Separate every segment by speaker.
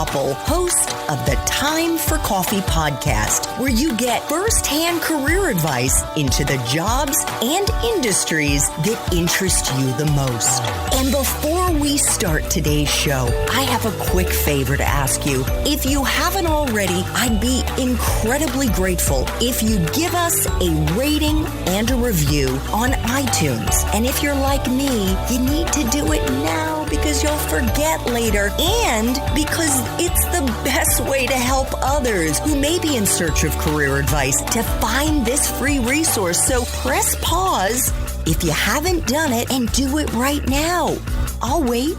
Speaker 1: Koppel, host of the Time for Coffee podcast, where you get firsthand career advice into the jobs and industries that interest you the most. And before we start today's show, I have a quick favor to ask you. If you haven't already, I'd be incredibly grateful if you give us a rating and a review on iTunes. And if you're like me, you need to do it now because you'll forget later and because it's the best way to help others who may be in search of career advice to find this free resource. So press pause if you haven't done it and do it right now. I'll wait.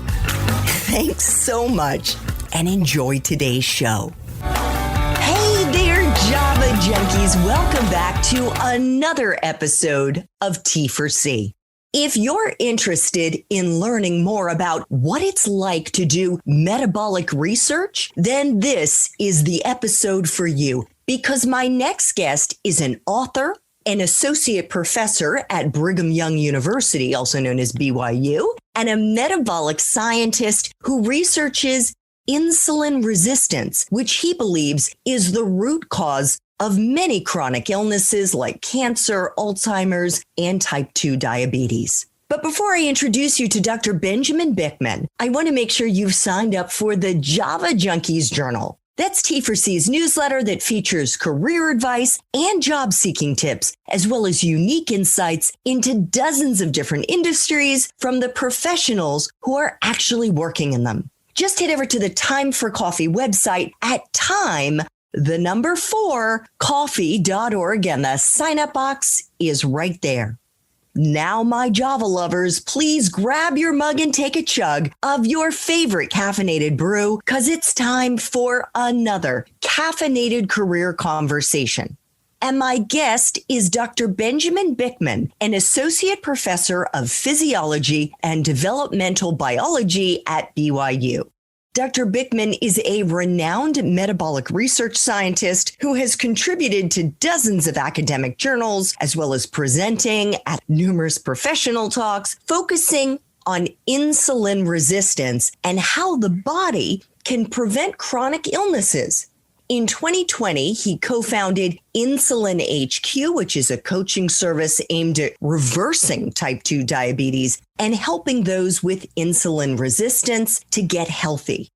Speaker 1: Thanks so much and enjoy today's show. Hey there, Java Junkies. Welcome back to another episode of T4C. If you're interested in learning more about what it's like to do metabolic research, then this is the episode for you because my next guest is an author, an associate professor at Brigham Young University, also known as BYU, and a metabolic scientist who researches insulin resistance, which he believes is the root cause of many chronic illnesses like cancer, Alzheimer's, and type 2 diabetes. But before I introduce you to Dr. Benjamin Bikman, I want to make sure you've signed up for the Java Junkies Journal. That's T4C's newsletter that features career advice and job-seeking tips, as well as unique insights into dozens of different industries from the professionals who are actually working in them. Just head over to the Time for Coffee website at time4coffee.org, and the sign-up box is right there. Now, my Java lovers, please grab your mug and take a chug of your favorite caffeinated brew, because it's time for another caffeinated career conversation. And my guest is Dr. Benjamin Bikman, an associate professor of physiology and developmental biology at BYU. Dr. Bikman is a renowned metabolic research scientist who has contributed to dozens of academic journals, as well as presenting at numerous professional talks, focusing on insulin resistance and how the body can prevent chronic illnesses. In 2020, he co-founded Insulin HQ, which is a coaching service aimed at reversing type 2 diabetes and helping those with insulin resistance to get healthy.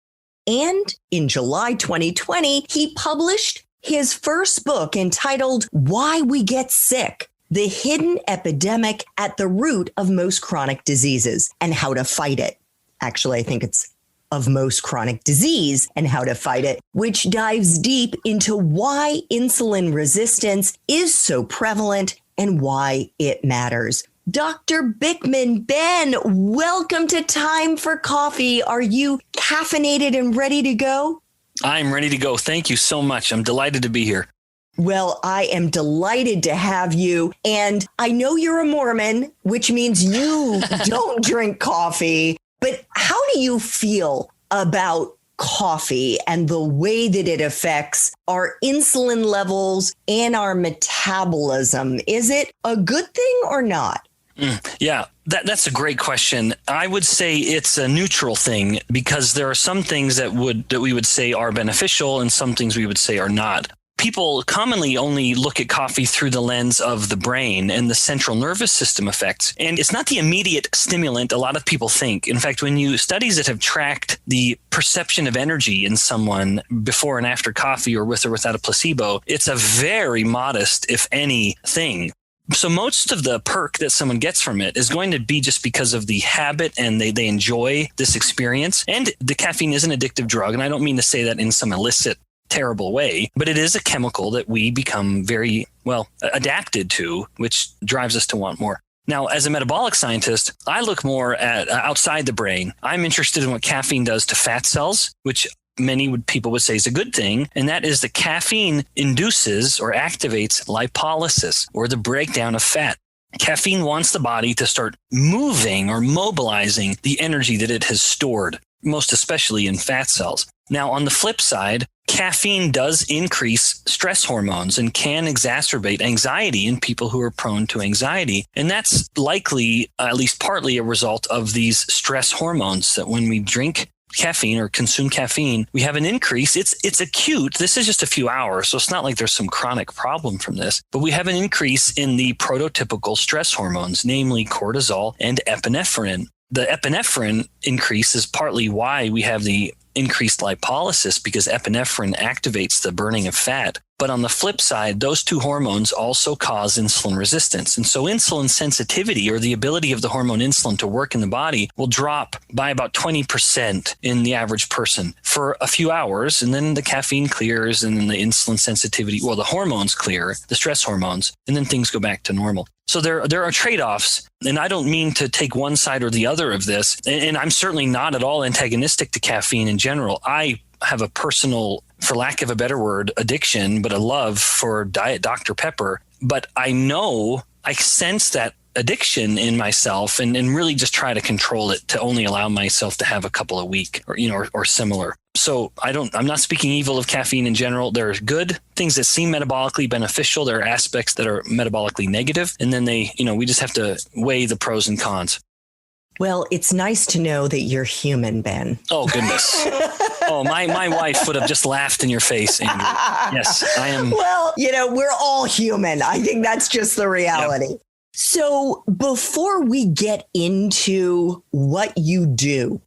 Speaker 1: And in July 2020, he published his first book entitled Why We Get Sick: The Hidden Epidemic at the Root of Most Chronic Diseases and How to Fight It. Actually, I think it's of most chronic disease and how to fight it, which dives deep into why insulin resistance is so prevalent and why it matters. Dr. Bikman, Ben, welcome to Time for Coffee. Are you caffeinated and ready to go?
Speaker 2: I'm ready to go. Thank you so much. I'm delighted to be here.
Speaker 1: Well, I am delighted to have you. And I know you're a Mormon, which means you don't drink coffee. But how do you feel about coffee and the way that it affects our insulin levels and our metabolism? Is it a good thing or not?
Speaker 2: Yeah, that's a great question. I would say it's a neutral thing because there are some things that we would say are beneficial and some things we would say are not. People commonly only look at coffee through the lens of the brain and the central nervous system effects. And it's not the immediate stimulant a lot of people think. In fact, studies that have tracked the perception of energy in someone before and after coffee or with or without a placebo, it's a very modest, if any, thing. So most of the perk that someone gets from it is going to be just because of the habit and they enjoy this experience. And the caffeine is an addictive drug. And I don't mean to say that in some illicit, terrible way, but it is a chemical that we become very adapted to, which drives us to want more. Now, as a metabolic scientist, I look more at outside the brain. I'm interested in what caffeine does to fat cells, which people would say is a good thing. And that is the caffeine induces or activates lipolysis, or the breakdown of fat. Caffeine wants the body to start moving or mobilizing the energy that it has stored, most especially in fat cells. Now, on the flip side, caffeine does increase stress hormones and can exacerbate anxiety in people who are prone to anxiety. And that's likely, at least partly, a result of these stress hormones that when we drink caffeine or consume caffeine, we have an increase. It's acute. This is just a few hours, so it's not like there's some chronic problem from this, but we have an increase in the prototypical stress hormones, namely cortisol and epinephrine. The epinephrine increase is partly why we have the increased lipolysis, because epinephrine activates the burning of fat. But on the flip side, those two hormones also cause insulin resistance. And so insulin sensitivity, or the ability of the hormone insulin to work in the body, will drop by about 20% in the average person for a few hours. And then the caffeine clears, and then the insulin sensitivity, well, the hormones clear, the stress hormones, and then things go back to normal. So there are trade-offs, and I don't mean to take one side or the other of this. And I'm certainly not at all antagonistic to caffeine in general. I have a personal, for lack of a better word, addiction, but a love for Diet Dr. Pepper. But I sense that addiction in myself, and really just try to control it to only allow myself to have a couple a week, or similar. So I'm not speaking evil of caffeine in general. There are good things that seem metabolically beneficial. There are aspects that are metabolically negative. And then we just have to weigh the pros and cons.
Speaker 1: Well, it's nice to know that you're human, Ben.
Speaker 2: Oh, goodness. Oh, my wife would have just laughed in your face, Andrew. Yes, I am.
Speaker 1: Well, we're all human. I think that's just the reality. Yep. So before we get into what you do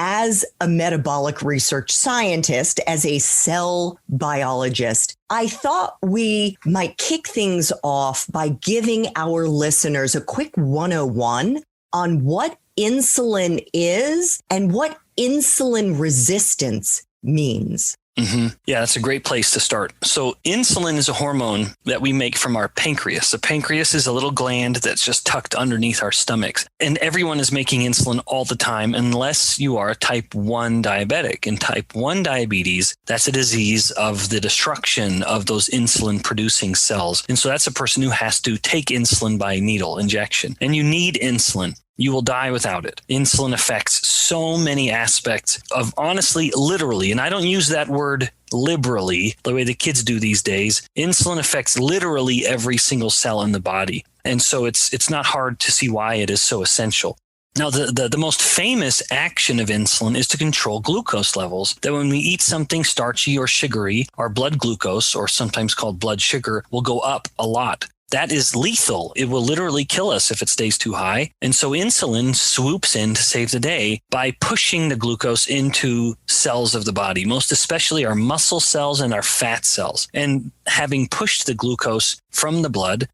Speaker 1: as a metabolic research scientist, as a cell biologist, I thought we might kick things off by giving our listeners a quick 101 on what insulin is and what insulin resistance means.
Speaker 2: Mm-hmm. Yeah, that's a great place to start. So insulin is a hormone that we make from our pancreas. The pancreas is a little gland that's just tucked underneath our stomachs. And everyone is making insulin all the time, unless you are type 1 diabetic. And type 1 diabetes, that's a disease of the destruction of those insulin-producing cells. And so that's a person who has to take insulin by needle injection. And you need insulin. You will die without it. Insulin affects so many aspects of, honestly, literally, and I don't use that word liberally the way the kids do these days. Insulin affects literally every single cell in the body. And so it's not hard to see why it is so essential. Now, the most famous action of insulin is to control glucose levels, that when we eat something starchy or sugary, our blood glucose, or sometimes called blood sugar, will go up a lot. That is lethal. It will literally kill us if it stays too high. And so insulin swoops in to save the day by pushing the glucose into cells of the body, most especially our muscle cells and our fat cells. And having pushed the glucose from the blood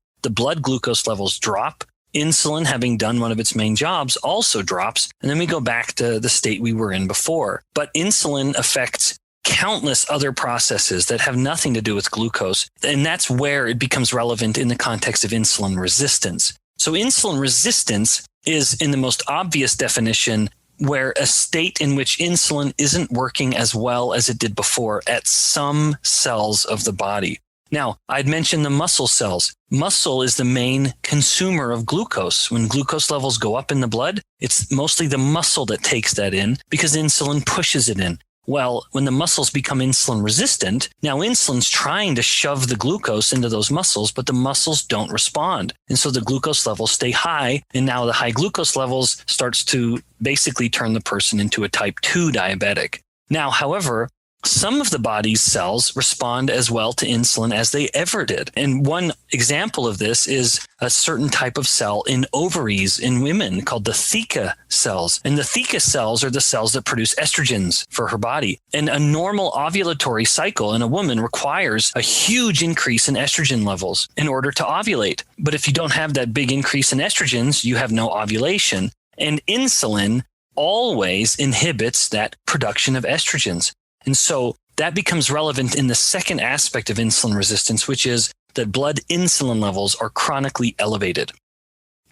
Speaker 2: glucose levels drop. Insulin, having done one of its main jobs, also drops. And then we go back to the state we were in before. But insulin affects countless other processes that have nothing to do with glucose. And that's where it becomes relevant in the context of insulin resistance. So insulin resistance is, in the most obvious definition, where a state in which insulin isn't working as well as it did before at some cells of the body. Now, I'd mentioned the muscle cells. Muscle is the main consumer of glucose. When glucose levels go up in the blood, it's mostly the muscle that takes that in because insulin pushes it in. Well, when the muscles become insulin resistant, now insulin's trying to shove the glucose into those muscles, but the muscles don't respond. And so the glucose levels stay high. And now the high glucose levels starts to basically turn the person into a type 2 diabetic. Now, however, some of the body's cells respond as well to insulin as they ever did. And one example of this is a certain type of cell in ovaries in women called the theca cells. And the theca cells are the cells that produce estrogens for her body. And a normal ovulatory cycle in a woman requires a huge increase in estrogen levels in order to ovulate. But if you don't have that big increase in estrogens, you have no ovulation. And insulin always inhibits that production of estrogens. And so that becomes relevant in the second aspect of insulin resistance, which is that blood insulin levels are chronically elevated.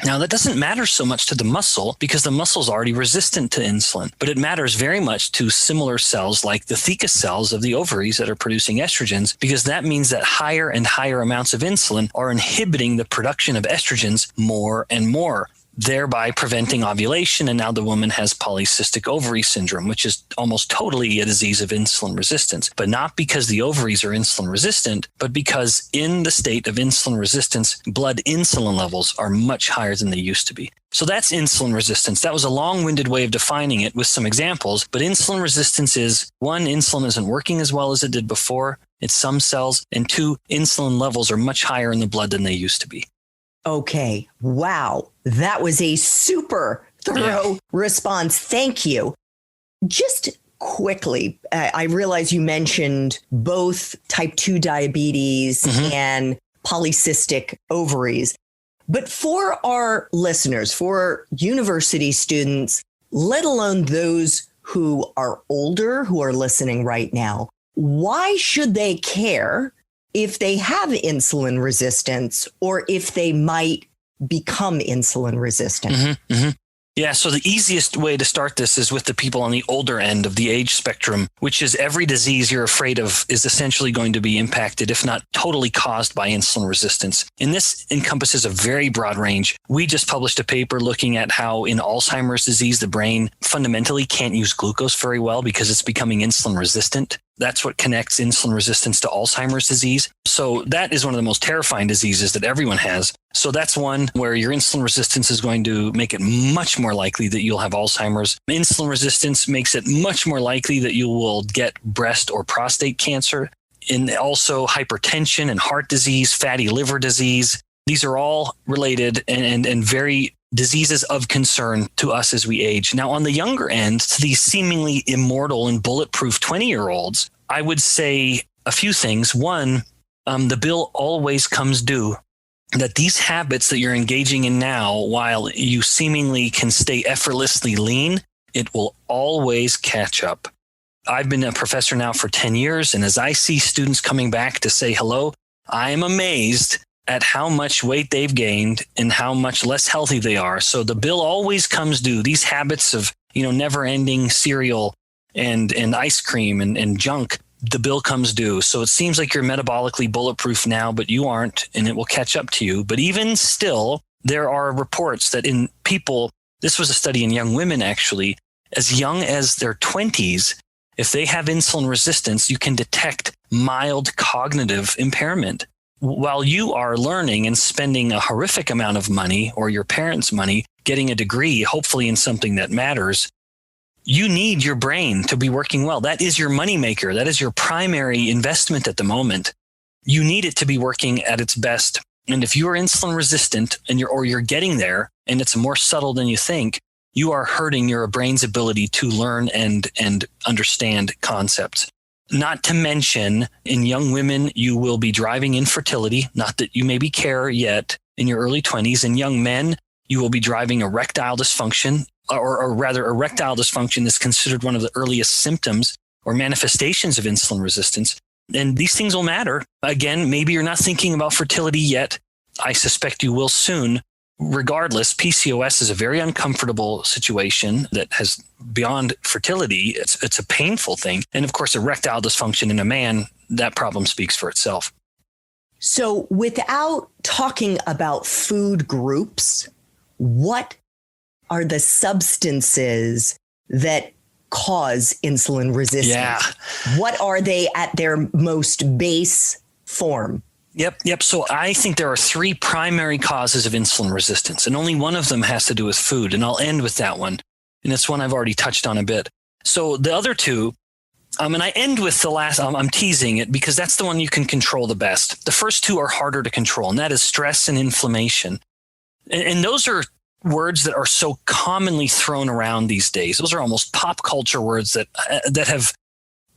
Speaker 2: Now, that doesn't matter so much to the muscle because the muscle is already resistant to insulin, but it matters very much to similar cells like the theca cells of the ovaries that are producing estrogens, because that means that higher and higher amounts of insulin are inhibiting the production of estrogens more and more. thereby preventing ovulation. And now the woman has polycystic ovary syndrome, which is almost totally a disease of insulin resistance, but not because the ovaries are insulin resistant, but because in the state of insulin resistance, blood insulin levels are much higher than they used to be. So that's insulin resistance. That was a long-winded way of defining it with some examples, but insulin resistance is, one, insulin isn't working as well as it did before. It's some cells, and two, insulin levels are much higher in the blood than they used to be.
Speaker 1: Okay. Wow. That was a super thorough response. Thank you. Just quickly, I realize you mentioned both type 2 diabetes and polycystic ovaries. But for our listeners, for university students, let alone those who are older, who are listening right now, why should they care if they have insulin resistance or if they might become insulin resistant?
Speaker 2: Yeah, so the easiest way to start this is with the people on the older end of the age spectrum, which is every disease you're afraid of is essentially going to be impacted, if not totally caused by insulin resistance. And this encompasses a very broad range. We just published a paper looking at how in Alzheimer's disease, the brain fundamentally can't use glucose very well because it's becoming insulin resistant. That's what connects insulin resistance to Alzheimer's disease. So that is one of the most terrifying diseases that everyone has. So that's one where your insulin resistance is going to make it much more likely that you'll have Alzheimer's. Insulin resistance makes it much more likely that you will get breast or prostate cancer, and also hypertension and heart disease, fatty liver disease. These are all related and very diseases of concern to us as we age. Now, on the younger end, to these seemingly immortal and bulletproof 20-year-olds, I would say a few things. One, the bill always comes due. That these habits that you're engaging in now, while you seemingly can stay effortlessly lean, it will always catch up. I've been a professor now for 10 years, and as I see students coming back to say hello, I am amazed at how much weight they've gained and how much less healthy they are. So the bill always comes due. These habits of, never-ending cereal and ice cream and junk, the bill comes due. So it seems like you're metabolically bulletproof now, but you aren't, and it will catch up to you. But even still, there are reports that in people, this was a study in young women actually, as young as their 20s, if they have insulin resistance, you can detect mild cognitive impairment. While you are learning and spending a horrific amount of money or your parents' money getting a degree, hopefully in something that matters, you need your brain to be working well. That is your moneymaker. That is your primary investment at the moment. You need it to be working at its best. And if you are insulin resistant and you're getting there, and it's more subtle than you think, you are hurting your brain's ability to learn and understand concepts. Not to mention, in young women, you will be driving infertility, not that you maybe care yet in your early 20s. In young men, you will be driving erectile dysfunction, or rather erectile dysfunction is considered one of the earliest symptoms or manifestations of insulin resistance. And these things will matter. Again, maybe you're not thinking about fertility yet. I suspect you will soon. Regardless, PCOS is a very uncomfortable situation that has beyond fertility. It's a painful thing. And of course, erectile dysfunction in a man, that problem speaks for itself.
Speaker 1: So without talking about food groups, what are the substances that cause insulin resistance?
Speaker 2: Yeah.
Speaker 1: What are they at their most base form?
Speaker 2: Yep. So I think there are three primary causes of insulin resistance, and only one of them has to do with food. And I'll end with that one. And it's one I've already touched on a bit. So the other two, and I end with the last, I'm teasing it because that's the one you can control the best. The first two are harder to control, and that is stress and inflammation. And those are words that are so commonly thrown around these days. Those are almost pop culture words that have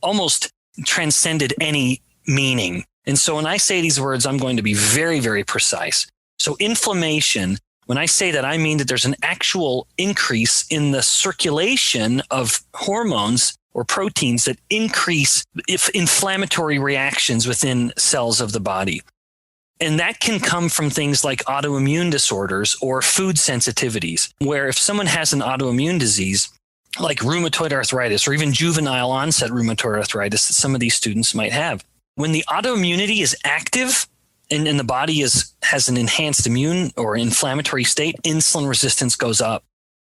Speaker 2: almost transcended any meaning. And so when I say these words, I'm going to be very, very precise. So inflammation, when I say that, I mean that there's an actual increase in the circulation of hormones or proteins that increase inflammatory reactions within cells of the body. And that can come from things like autoimmune disorders or food sensitivities, where if someone has an autoimmune disease, like rheumatoid arthritis or even juvenile onset rheumatoid arthritis that some of these students might have, when the autoimmunity is active, and the body has an enhanced immune or inflammatory state, insulin resistance goes up.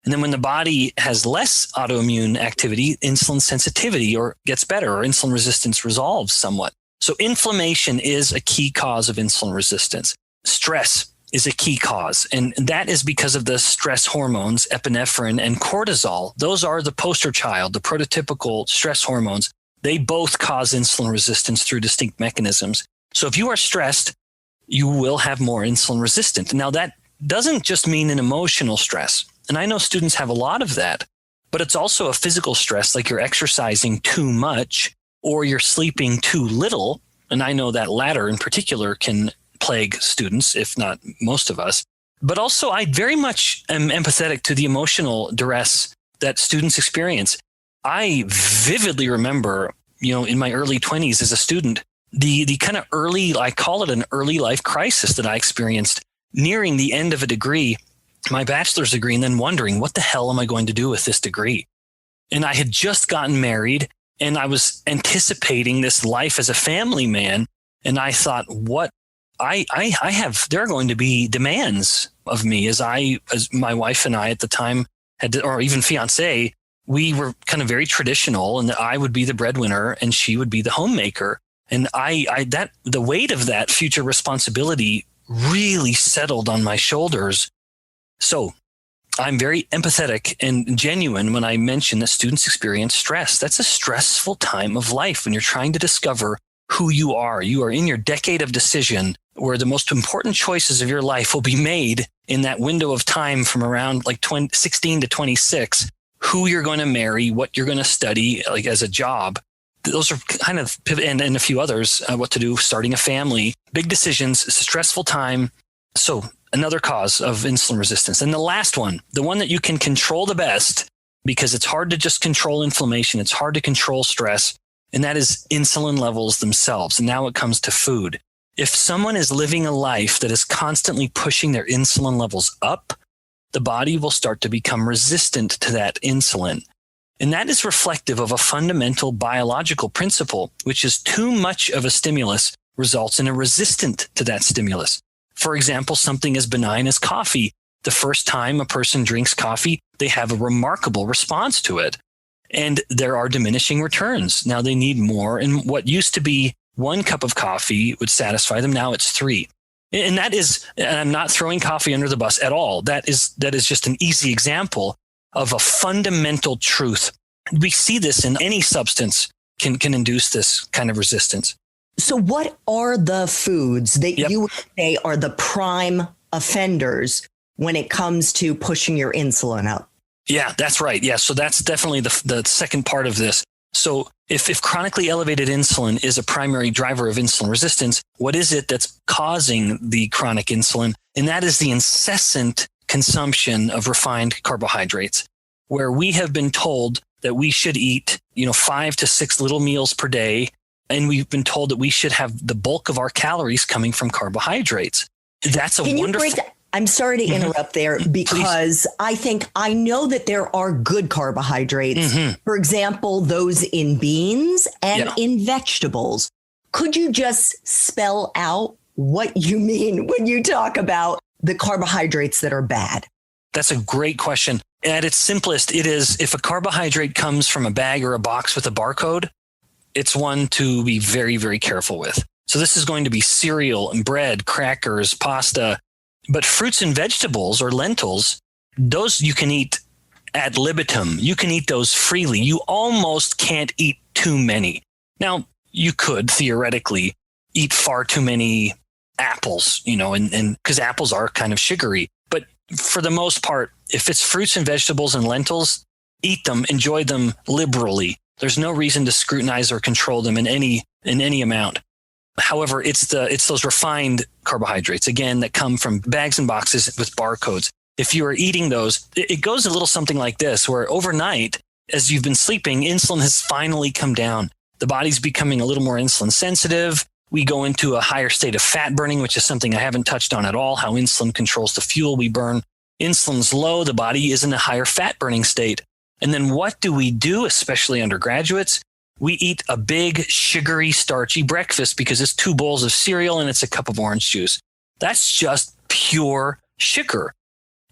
Speaker 2: And then when the body has less autoimmune activity, insulin sensitivity or gets better, or insulin resistance resolves somewhat. So inflammation is a key cause of insulin resistance. Stress is a key cause. And that is because of the stress hormones, epinephrine and cortisol. Those are the poster child, the prototypical stress hormones. They both cause insulin resistance through distinct mechanisms. So if you are stressed, you will have more insulin resistant. Now that doesn't just mean an emotional stress. And I know students have a lot of that, but it's also a physical stress, like you're exercising too much or you're sleeping too little. And I know that latter in particular can plague students, if not most of us. But also I very much am empathetic to the emotional duress that students experience. I vividly remember, in my early 20s as a student, the kind of early, I call it an early life crisis that I experienced nearing the end of a degree, my bachelor's degree, and then wondering, what the hell am I going to do with this degree? And I had just gotten married and I was anticipating this life as a family man. And I thought, there are going to be demands of me as my wife and I at the time or even fiance, we were kind of very traditional, and that I would be the breadwinner and she would be the homemaker. And the weight of that future responsibility really settled on my shoulders. So I'm very empathetic and genuine when I mention that students experience stress. That's a stressful time of life when you're trying to discover who you are. You are in your decade of decision where the most important choices of your life will be made in that window of time from around 16 to 26, who you're going to marry, what you're going to study like as a job. Those are kind of, and a few others, what to do, starting a family, big decisions. It's a stressful time. So another cause of insulin resistance. And the last one, the one that you can control the best, because it's hard to just control inflammation. It's hard to control stress. And that is insulin levels themselves. And now it comes to food. If someone is living a life that is constantly pushing their insulin levels up, the body will start to become resistant to that insulin. And that is reflective of a fundamental biological principle, which is too much of a stimulus results in a resistant to that stimulus. For example, something as benign as coffee. The first time a person drinks coffee, they have a remarkable response to it. And there are diminishing returns. Now they need more. And what used to be 1 cup of coffee would satisfy them. Now it's 3. And that is, and I'm not throwing coffee under the bus at all. That is just an easy example of a fundamental truth. We see this in any substance can induce this kind of resistance.
Speaker 1: So what are the foods that you would say are the prime offenders when it comes to pushing your insulin up?
Speaker 2: Yeah, that's right. Yeah, so that's definitely the second part of this. So if chronically elevated insulin is a primary driver of insulin resistance, what is it that's causing the chronic insulin? And that is the incessant consumption of refined carbohydrates, where we have been told that we should eat, 5 to 6 little meals per day. And we've been told that we should have the bulk of our calories coming from carbohydrates. That's a wonderful...
Speaker 1: I'm sorry to interrupt there, because I know that there are good carbohydrates. For example, those in beans and in vegetables. Could you just spell out what you mean when you talk about the carbohydrates that are bad?
Speaker 2: That's a great question. At its simplest, it is, if a carbohydrate comes from a bag or a box with a barcode, it's one to be very, very careful with. So this is going to be cereal and bread, crackers, pasta. But fruits and vegetables or lentils, those you can eat ad libitum. You can eat those freely. You almost can't eat too many. Now, you could theoretically eat far too many apples, and because apples are kind of sugary. But for the most part, if it's fruits and vegetables and lentils, eat them, enjoy them liberally. There's no reason to scrutinize or control them in any amount. However, it's those refined carbohydrates, again, that come from bags and boxes with barcodes. If you are eating those, it goes a little something like this, where overnight, as you've been sleeping, insulin has finally come down. The body's becoming a little more insulin sensitive. We go into a higher state of fat burning, which is something I haven't touched on at all, how insulin controls the fuel we burn. Insulin's low, the body is in a higher fat burning state. And then what do we do, especially undergraduates? we eat a big sugary, starchy breakfast because it's 2 bowls of cereal and it's a cup of orange juice. That's just pure sugar.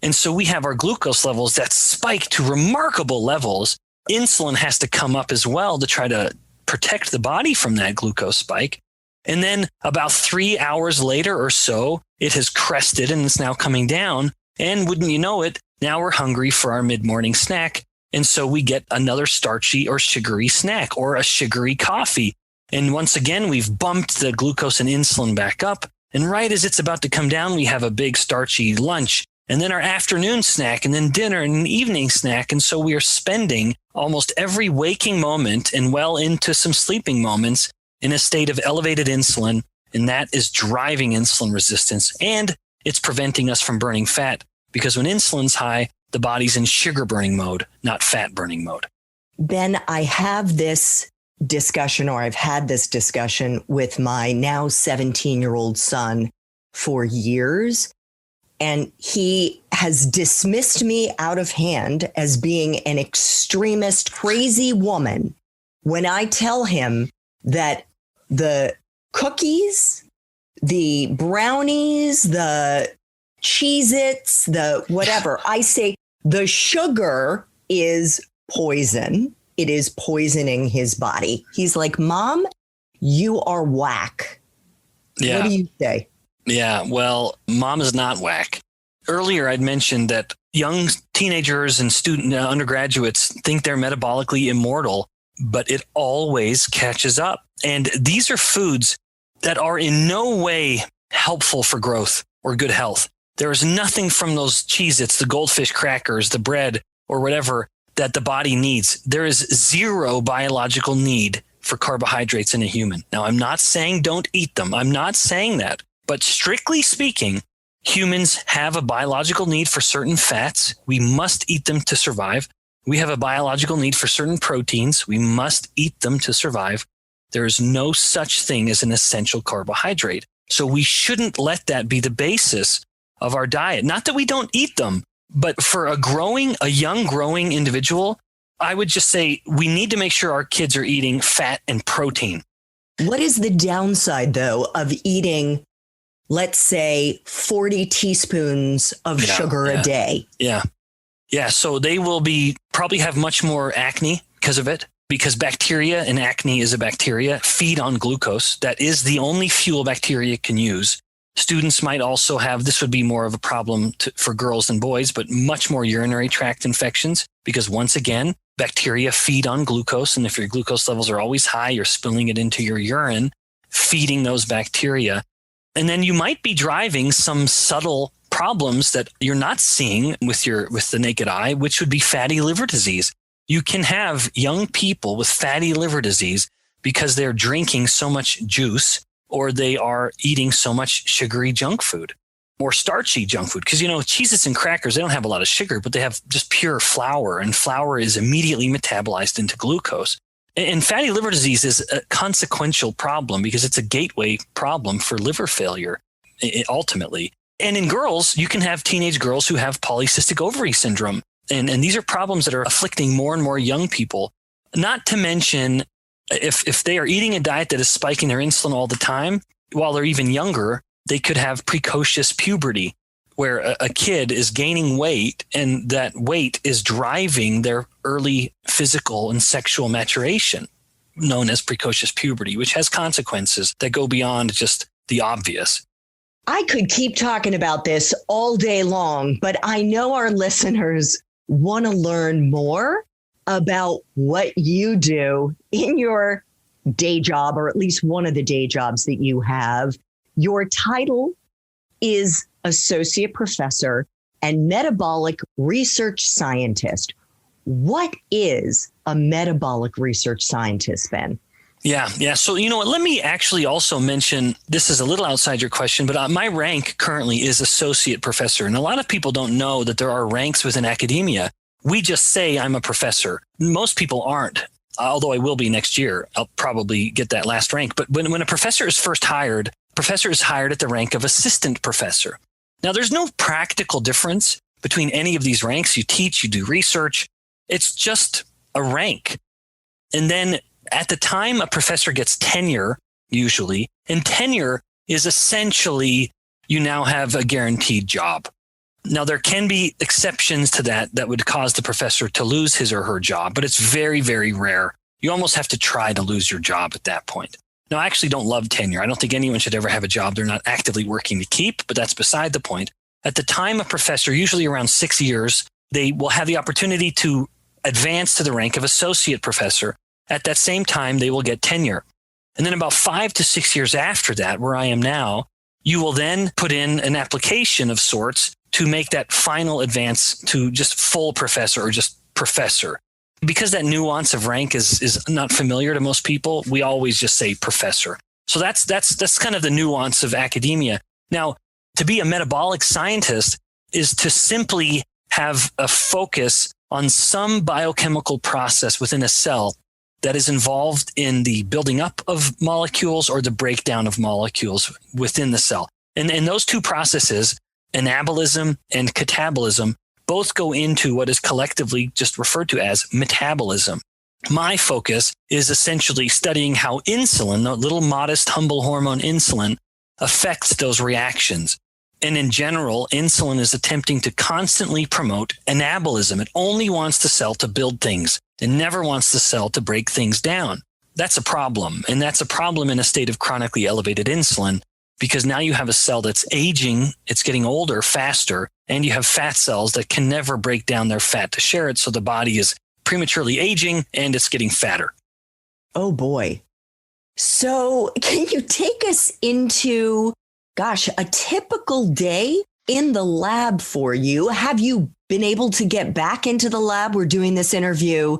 Speaker 2: And so we have our glucose levels that spike to remarkable levels. Insulin has to come up as well to try to protect the body from that glucose spike. And then about 3 hours later or so, it has crested and it's now coming down. And wouldn't you know it, now we're hungry for our mid-morning snack. And so we get another starchy or sugary snack or a sugary coffee. And once again, we've bumped the glucose and insulin back up. And right as it's about to come down, we have a big starchy lunch and then our afternoon snack and then dinner and an evening snack. And so we are spending almost every waking moment and well into some sleeping moments in a state of elevated insulin. And that is driving insulin resistance. And it's preventing us from burning fat because when insulin's high, the body's in sugar burning mode, not fat burning mode.
Speaker 1: Ben, I have this discussion, or I've had this discussion with my now 17-year-old son for years. And he has dismissed me out of hand as being an extremist, crazy woman when I tell him that the cookies, the brownies, the Cheez-Its, the whatever, I say the sugar is poison. It is poisoning his body. He's like, Mom, you are whack.
Speaker 2: Yeah.
Speaker 1: What do you say?
Speaker 2: Yeah, well, Mom is not whack. Earlier, I'd mentioned that young teenagers and student undergraduates think they're metabolically immortal, but it always catches up. And these are foods that are in no way helpful for growth or good health. There is nothing from those Cheez-Its, the goldfish crackers, the bread, or whatever that the body needs. There is zero biological need for carbohydrates in a human. Now, I'm not saying don't eat them. I'm not saying that. But strictly speaking, humans have a biological need for certain fats. We must eat them to survive. We have a biological need for certain proteins. We must eat them to survive. There is no such thing as an essential carbohydrate. So we shouldn't let that be the basis of our diet. Not that we don't eat them, but for a young growing individual, I would just say we need to make sure our kids are eating fat and protein.
Speaker 1: What is the downside, though, of eating, let's say, 40 teaspoons of sugar a day?
Speaker 2: Yeah. So they will probably have much more acne because of it, because bacteria, and acne is a bacteria, feed on glucose. That is the only fuel bacteria can use. Students might also have, this would be more of a problem for girls than boys, but much more urinary tract infections, because once again, bacteria feed on glucose. And if your glucose levels are always high, you're spilling it into your urine, feeding those bacteria. And then you might be driving some subtle problems that you're not seeing with the naked eye, which would be fatty liver disease. You can have young people with fatty liver disease because they're drinking so much juice, or they are eating so much sugary junk food or starchy junk food. Because, Cheez-Its and crackers, they don't have a lot of sugar, but they have just pure flour, and flour is immediately metabolized into glucose. And fatty liver disease is a consequential problem because it's a gateway problem for liver failure, ultimately. And in girls, you can have teenage girls who have polycystic ovary syndrome. And these are problems that are afflicting more and more young people, not to mention if they are eating a diet that is spiking their insulin all the time, while they're even younger, they could have precocious puberty, where a kid is gaining weight and that weight is driving their early physical and sexual maturation, known as precocious puberty, which has consequences that go beyond just the obvious.
Speaker 1: I could keep talking about this all day long, but I know our listeners want to learn more about what you do in your day job, or at least one of the day jobs that you have. Your title is Associate Professor and Metabolic Research Scientist. What is a metabolic research scientist, Ben?
Speaker 2: Yeah. So, you know what? Let me actually also mention, this is a little outside your question, but my rank currently is Associate Professor. And a lot of people don't know that there are ranks within academia. We just say I'm a professor. Most people aren't, although I will be next year. I'll probably get that last rank. But when a professor is first hired, professor is hired at the rank of assistant professor. Now, there's no practical difference between any of these ranks. You teach, you do research. It's just a rank. And then At the time a professor gets tenure, usually, and tenure is essentially you now have a guaranteed job. Now, there can be exceptions to that would cause the professor to lose his or her job, but it's very, very rare. You almost have to try to lose your job at that point. Now, I actually don't love tenure. I don't think anyone should ever have a job they're not actively working to keep, but that's beside the point. At the time a professor, usually around 6 years, they will have the opportunity to advance to the rank of associate professor. At that same time, they will get tenure. And then about 5 to 6 years after that, where I am now, you will then put in an application of sorts to make that final advance to just full professor or just professor. Because that nuance of rank is not familiar to most people, we always just say professor. So that's kind of the nuance of academia. Now, to be a metabolic scientist is to simply have a focus on some biochemical process within a cell that is involved in the building up of molecules or the breakdown of molecules within the cell. And those two processes, anabolism and catabolism, both go into what is collectively just referred to as metabolism. My focus is essentially studying how insulin, the little modest, humble hormone insulin, affects those reactions. And in general, insulin is attempting to constantly promote anabolism. It only wants the cell to build things and never wants the cell to break things down. That's a problem. And that's a problem in a state of chronically elevated insulin, because now you have a cell that's aging, it's getting older faster, and you have fat cells that can never break down their fat to share it. So the body is prematurely aging and it's getting fatter.
Speaker 1: Oh boy. So can you take us into, a typical day in the lab for you? Have you been able to get back into the lab? We're doing this interview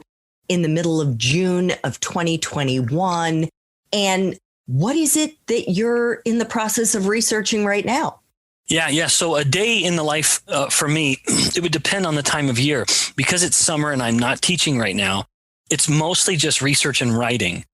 Speaker 1: in the middle of June of 2021. And what is it that you're in the process of researching right now?
Speaker 2: Yeah. So a day in the life for me, it would depend on the time of year. Because it's summer and I'm not teaching right now, it's mostly just research and writing.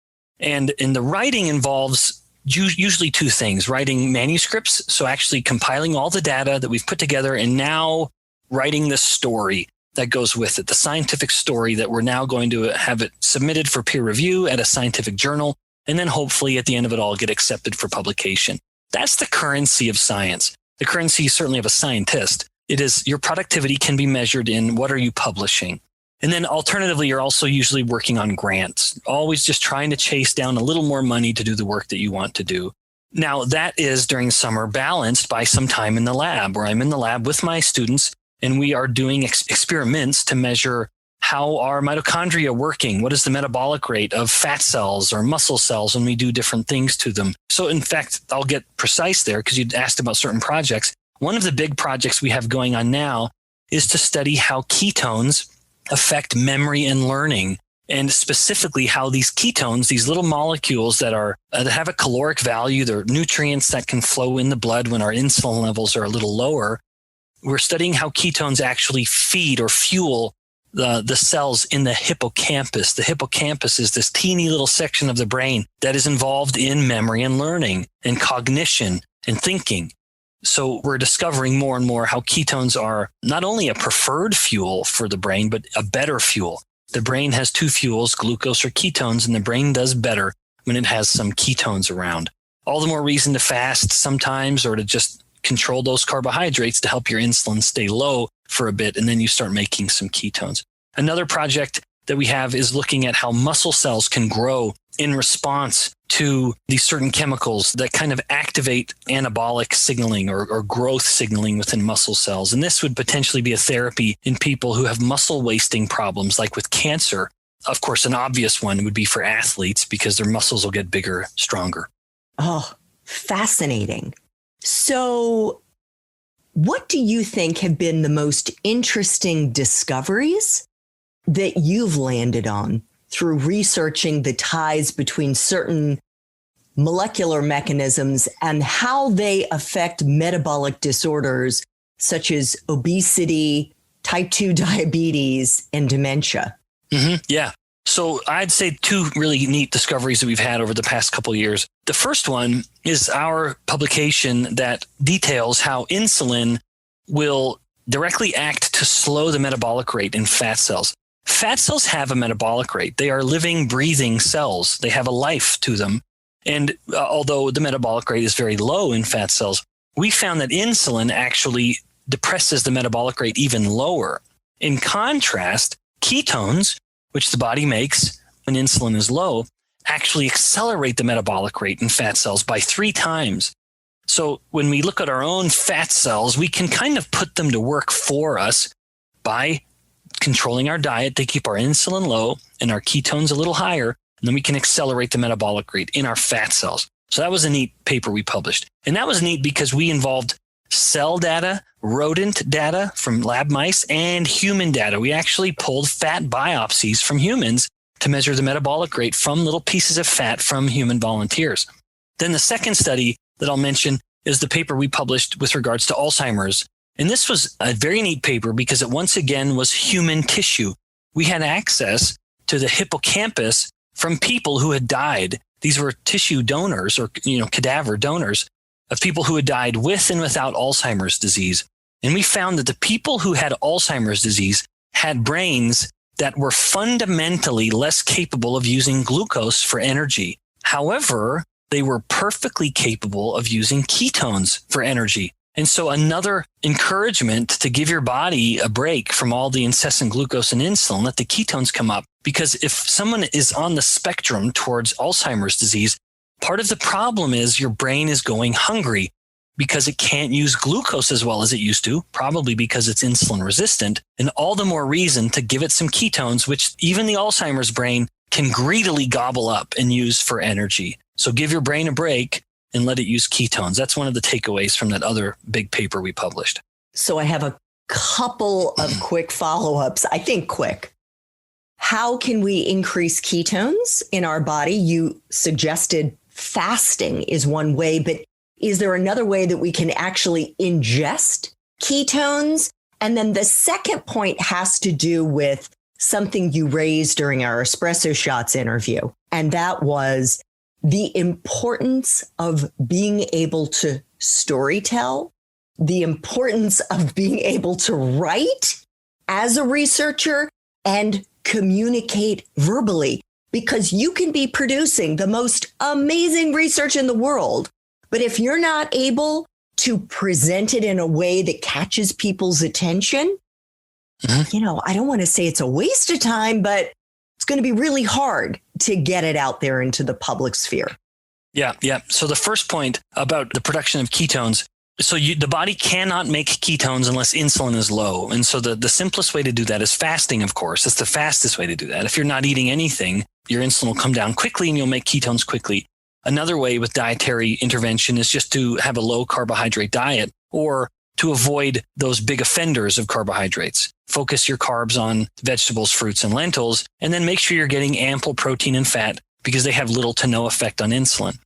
Speaker 2: And the writing involves usually two things: writing manuscripts, so actually compiling all the data that we've put together and now writing the story that goes with it, the scientific story that we're now going to have it submitted for peer review at a scientific journal, and then hopefully at the end of it all get accepted for publication. That's the currency of science. The currency certainly of a scientist. It is your productivity can be measured in what are you publishing. And then alternatively, you're also usually working on grants, always just trying to chase down a little more money to do the work that you want to do. Now, that is during summer balanced by some time in the lab, where I'm in the lab with my students and we are doing experiments to measure how are mitochondria working? What is the metabolic rate of fat cells or muscle cells when we do different things to them? So in fact, I'll get precise there because you'd asked about certain projects. One of the big projects we have going on now is to study how ketones affect memory and learning, and specifically how these ketones, these little molecules that have a caloric value, they're nutrients that can flow in the blood when our insulin levels are a little lower. We're studying how ketones actually feed or fuel the cells in the hippocampus. The hippocampus is this teeny little section of the brain that is involved in memory and learning and cognition and thinking. So we're discovering more and more how ketones are not only a preferred fuel for the brain, but a better fuel. The brain has two fuels, glucose or ketones, and the brain does better when it has some ketones around. All the more reason to fast sometimes, or to just control those carbohydrates to help your insulin stay low for a bit, and then you start making some ketones. Another project that we have is looking at how muscle cells can grow in response to these certain chemicals that kind of activate anabolic signaling or growth signaling within muscle cells. And this would potentially be a therapy in people who have muscle wasting problems, like with cancer. Of course, an obvious one would be for athletes because their muscles will get bigger, stronger.
Speaker 1: Oh, fascinating. So what do you think have been the most interesting discoveries that you've landed on through researching the ties between certain molecular mechanisms and how they affect metabolic disorders such as obesity, type 2 diabetes, and dementia?
Speaker 2: Yeah. So I'd say two really neat discoveries that we've had over the past couple of years. The first one is our publication that details how insulin will directly act to slow the metabolic rate in fat cells. fat cells have a metabolic rate. They are living, breathing cells. They have a life to them. And although the metabolic rate is very low in fat cells, we found that insulin actually depresses the metabolic rate even lower. In contrast, ketones, which the body makes when insulin is low, actually accelerate the metabolic rate in fat cells by 3 times. So when we look at our own fat cells, we can kind of put them to work for us by controlling our diet to keep our insulin low and our ketones a little higher, and then we can accelerate the metabolic rate in our fat cells. So that was a neat paper we published. And that was neat because we involved cell data, rodent data from lab mice, and human data. We actually pulled fat biopsies from humans to measure the metabolic rate from little pieces of fat from human volunteers. Then the second study that I'll mention is the paper we published with regards to Alzheimer's. And this was a very neat paper because it once again was human tissue. We had access to the hippocampus from people who had died. These were tissue donors or, cadaver donors of people who had died with and without Alzheimer's disease. And we found that the people who had Alzheimer's disease had brains that were fundamentally less capable of using glucose for energy. However, they were perfectly capable of using ketones for energy. And so another encouragement to give your body a break from all the incessant glucose and insulin, let the ketones come up. Because if someone is on the spectrum towards Alzheimer's disease, part of the problem is your brain is going hungry because it can't use glucose as well as it used to, probably because it's insulin resistant, and all the more reason to give it some ketones, which even the Alzheimer's brain can greedily gobble up and use for energy. So give your brain a break and let it use ketones. That's one of the takeaways from that other big paper we published.
Speaker 1: So I have a couple of quick follow-ups. I think quick. How can we increase ketones in our body? You suggested fasting is one way, but is there another way that we can actually ingest ketones? And then the second point has to do with something you raised during our Espresso Shots interview. And that was the importance of being able to storytell, the importance of being able to write as a researcher and communicate verbally, because you can be producing the most amazing research in the world. But if you're not able to present it in a way that catches people's attention, I don't want to say it's a waste of time, but it's going to be really hard to get it out there into the public sphere.
Speaker 2: Yeah. So the first point about the production of ketones, the body cannot make ketones unless insulin is low. And so the simplest way to do that is fasting, of course. That's the fastest way to do that. If you're not eating anything, your insulin will come down quickly and you'll make ketones quickly. Another way with dietary intervention is just to have a low carbohydrate diet or to avoid those big offenders of carbohydrates. Focus your carbs on vegetables, fruits, and lentils, and then make sure you're getting ample protein and fat because they have little to no effect on insulin.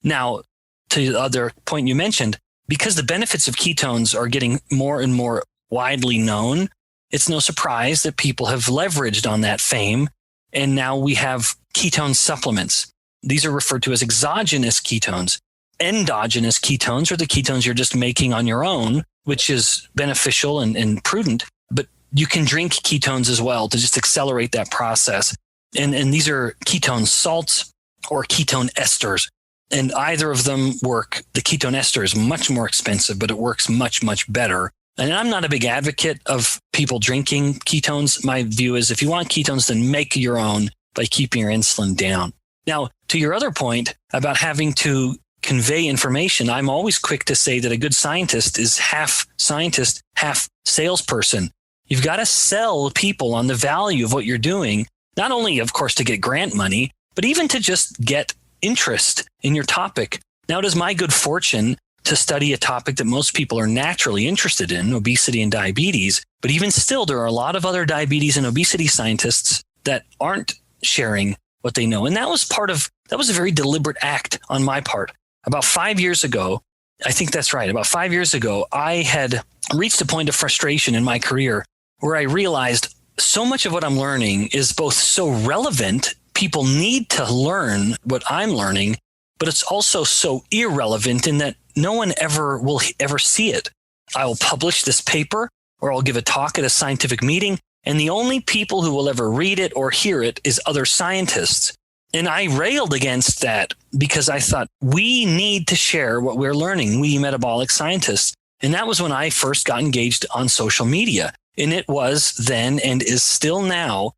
Speaker 2: Now, to the other point you mentioned, because the benefits of ketones are getting more and more widely known, it's no surprise that people have leveraged on that fame. And now we have ketone supplements. These are referred to as exogenous ketones. Endogenous ketones are the ketones you're just making on your own, which is beneficial and prudent. But you can drink ketones as well to just accelerate that process. And these are ketone salts or ketone esters. And either of them work. The ketone ester is much more expensive, but it works much, much better. And I'm not a big advocate of people drinking ketones. My view is if you want ketones, then make your own by keeping your insulin down. Now, to your other point about having to convey information, I'm always quick to say that a good scientist is half scientist, half salesperson. You've got to sell people on the value of what you're doing, not only, of course, to get grant money, but even to just get interest in your topic. Now, it is my good fortune to study a topic that most people are naturally interested in, obesity and diabetes. But even still, there are a lot of other diabetes and obesity scientists that aren't sharing what they know. And that was a very deliberate act on my part. About 5 years ago, I think that's right. About 5 years ago, I had reached a point of frustration in my career where I realized so much of what I'm learning is both so relevant, people need to learn what I'm learning, but it's also so irrelevant in that no one will ever see it. I will publish this paper or I'll give a talk at a scientific meeting And the only people who will ever read it or hear it is other scientists. And I railed against that because I thought we need to share what we're learning, we metabolic scientists. And that was when I first got engaged on social media. And it was then and is still now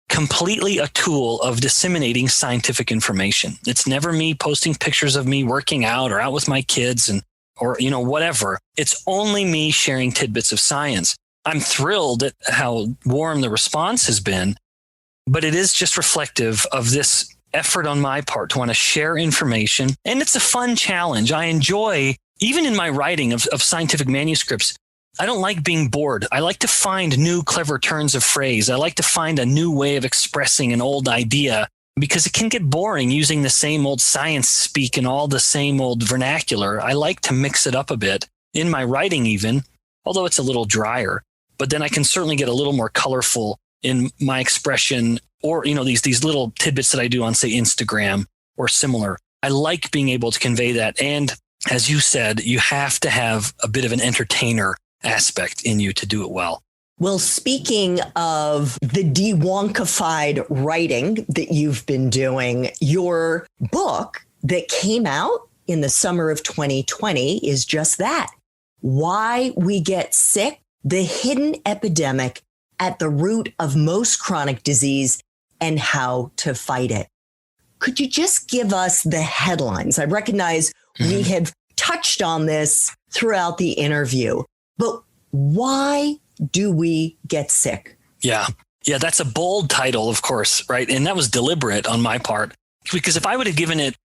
Speaker 2: completely a tool of disseminating scientific information. It's never me posting pictures of me working out or out with my kids or whatever. It's only me sharing tidbits of science. I'm thrilled at how warm the response has been, but it is just reflective of this effort on my part to want to share information. And it's a fun challenge. I enjoy, even in my writing of scientific manuscripts, I don't like being bored. I like to find new clever turns of phrase. I like to find a new way of expressing an old idea because it can get boring using the same old science speak and all the same old vernacular. I like to mix it up a bit in my writing even, although it's a little drier. But then I can certainly get a little more colorful in my expression or, these little tidbits that I do on, say, Instagram or similar. I like being able to convey that. And as you said, you have to have a bit of an entertainer aspect in you to do it well.
Speaker 1: Well, speaking of the de-wonkified writing that you've been doing, your book that came out in the summer of 2020 is just that. Why We Get Sick, the hidden epidemic at the root of most chronic disease and how to fight it. Could you just give us the headlines? I recognize we have touched on this throughout the interview, but why do we get sick?
Speaker 2: Yeah, that's a bold title, of course, right? And that was deliberate on my part, because if I would have given it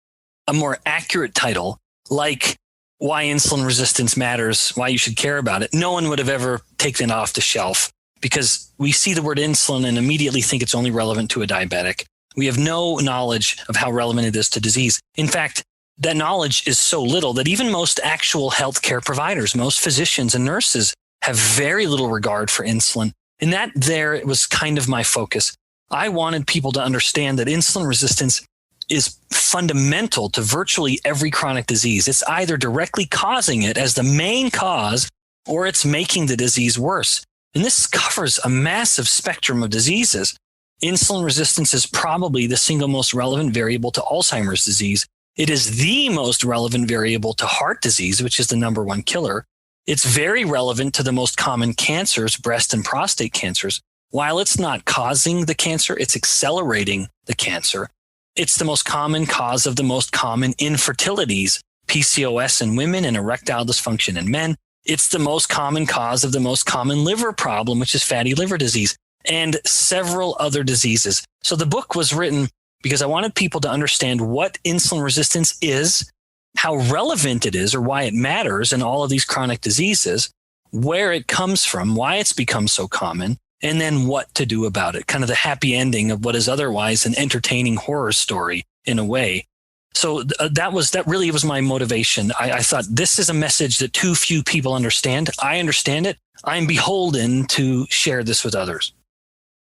Speaker 2: a more accurate title, like Why Insulin Resistance Matters, Why You Should Care About It, no one would have ever taken it off the shelf because we see the word insulin and immediately think it's only relevant to a diabetic. We have no knowledge of how relevant it is to disease. In fact, that knowledge is so little that even most actual healthcare providers, most physicians and nurses have very little regard for insulin. And that there was kind of my focus. I wanted people to understand that insulin resistance is fundamental to virtually every chronic disease. It's either directly causing it as the main cause or it's making the disease worse. And this covers a massive spectrum of diseases. Insulin resistance is probably the single most relevant variable to Alzheimer's disease. It is the most relevant variable to heart disease, which is the number one killer. It's very relevant to the most common cancers, breast and prostate cancers. While it's not causing the cancer, it's accelerating the cancer. It's the most common cause of the most common infertilities, PCOS in women and erectile dysfunction in men. It's the most common cause of the most common liver problem, which is fatty liver disease, and several other diseases. So the book was written because I wanted people to understand what insulin resistance is, how relevant it is or why it matters in all of these chronic diseases, where it comes from, why it's become so common, and then what to do about it. Kind of the happy ending of what is otherwise an entertaining horror story in a way. So that really was my motivation. I thought this is a message that too few people understand. I understand it. I'm beholden to share this with others.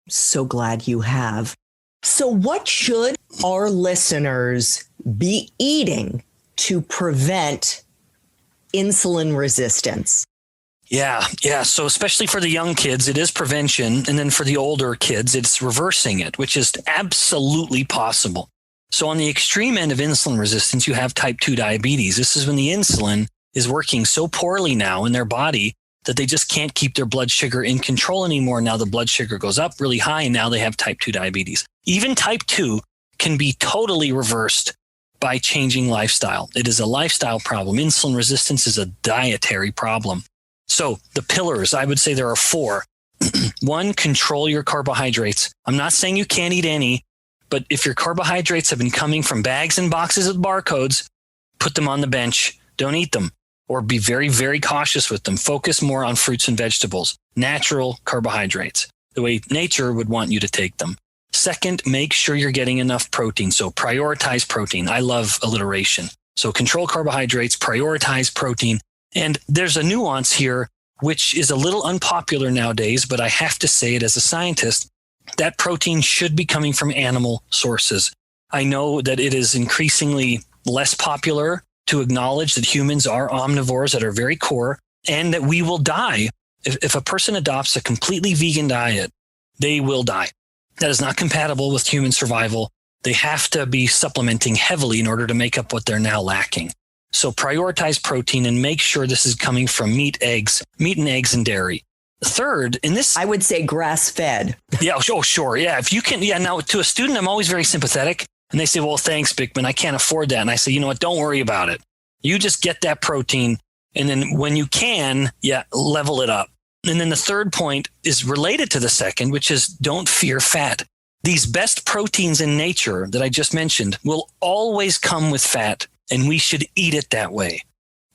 Speaker 1: So glad you have. So what should our listeners be eating to prevent insulin resistance?
Speaker 2: Yeah. So especially for the young kids, it is prevention. And then for the older kids, it's reversing it, which is absolutely possible. So on the extreme end of insulin resistance, you have type 2 diabetes. This is when the insulin is working so poorly now in their body that they just can't keep their blood sugar in control anymore. Now the blood sugar goes up really high and now they have type 2 diabetes. Even type 2 can be totally reversed by changing lifestyle. It is a lifestyle problem. Insulin resistance is a dietary problem. So the pillars, I would say there are 4. 1, control your carbohydrates. I'm not saying you can't eat any, but if your carbohydrates have been coming from bags and boxes with barcodes, put them on the bench. Don't eat them, or be very, very cautious with them. Focus more on fruits and vegetables, natural carbohydrates, the way nature would want you to take them. Second, make sure you're getting enough protein. So prioritize protein. I love alliteration. So control carbohydrates, prioritize protein. And there's a nuance here, which is a little unpopular nowadays, but I have to say it as a scientist. That protein should be coming from animal sources. I know that it is increasingly less popular to acknowledge that humans are omnivores at our very core and that we will die. If a person adopts a completely vegan diet, they will die. That is not compatible with human survival. They have to be supplementing heavily in order to make up what they're now lacking. So prioritize protein and make sure this is coming from meat and eggs and dairy. Third, in this,
Speaker 1: I would say grass-fed.
Speaker 2: Yeah. Oh, sure. Yeah. If you can. Yeah. Now, to a student, I'm always very sympathetic. And they say, well, thanks, Bikman. I can't afford that. And I say, you know what? Don't worry about it. You just get that protein. And then when you can, level it up. And then the third point is related to the second, which is don't fear fat. These best proteins in nature that I just mentioned will always come with fat, and we should eat it that way.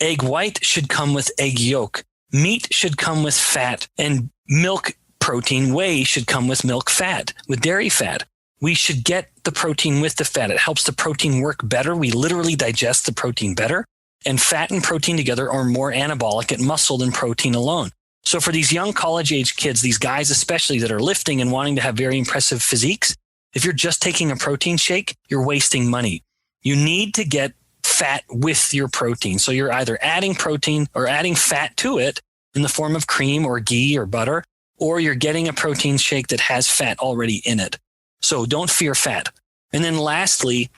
Speaker 2: Egg white should come with egg yolk. Meat should come with fat, and milk protein, whey, should come with milk fat, with dairy fat. We should get the protein with the fat. It helps the protein work better. We literally digest the protein better. And fat and protein together are more anabolic at muscle than protein alone. So for these young college-age kids, these guys especially that are lifting and wanting to have very impressive physiques, if you're just taking a protein shake, you're wasting money. You need to get fat with your protein. So you're either adding protein or adding fat to it in the form of cream or ghee or butter, or you're getting a protein shake that has fat already in it. So don't fear fat. And then lastly,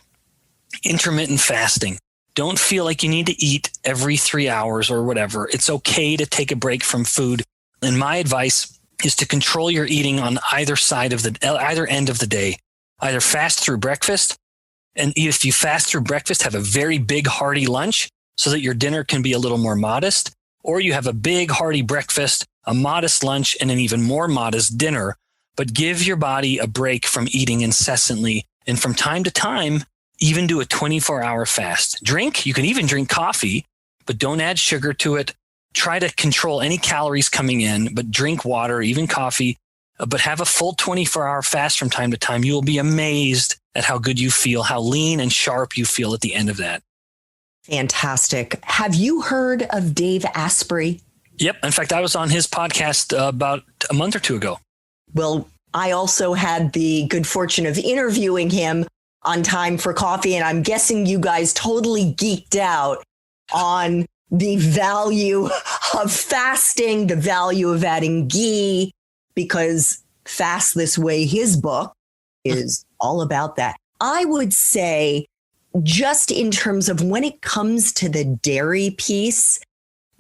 Speaker 2: intermittent fasting. Don't feel like you need to eat every 3 hours or whatever. It's okay to take a break from food. And my advice is to control your eating on either end of the day. Either fast through breakfast, and if you fast through breakfast, have a very big hearty lunch so that your dinner can be a little more modest, or you have a big hearty breakfast, a modest lunch, and an even more modest dinner. But give your body a break from eating incessantly, and from time to time, even do a 24-hour fast. You can even drink coffee, but don't add sugar to it. Try to control any calories coming in, but drink water, even coffee, but have a full 24-hour fast from time to time. You will be amazed at how good you feel, how lean and sharp you feel at the end of that.
Speaker 1: Fantastic. Have you heard of Dave Asprey?
Speaker 2: Yep. In fact, I was on his podcast about a month or two ago.
Speaker 1: Well, I also had the good fortune of interviewing him on Time for Coffee, and I'm guessing you guys totally geeked out on the value of fasting, the value of adding ghee, because Fast This Way, his book, is all about that. I would say, just in terms of when it comes to the dairy piece,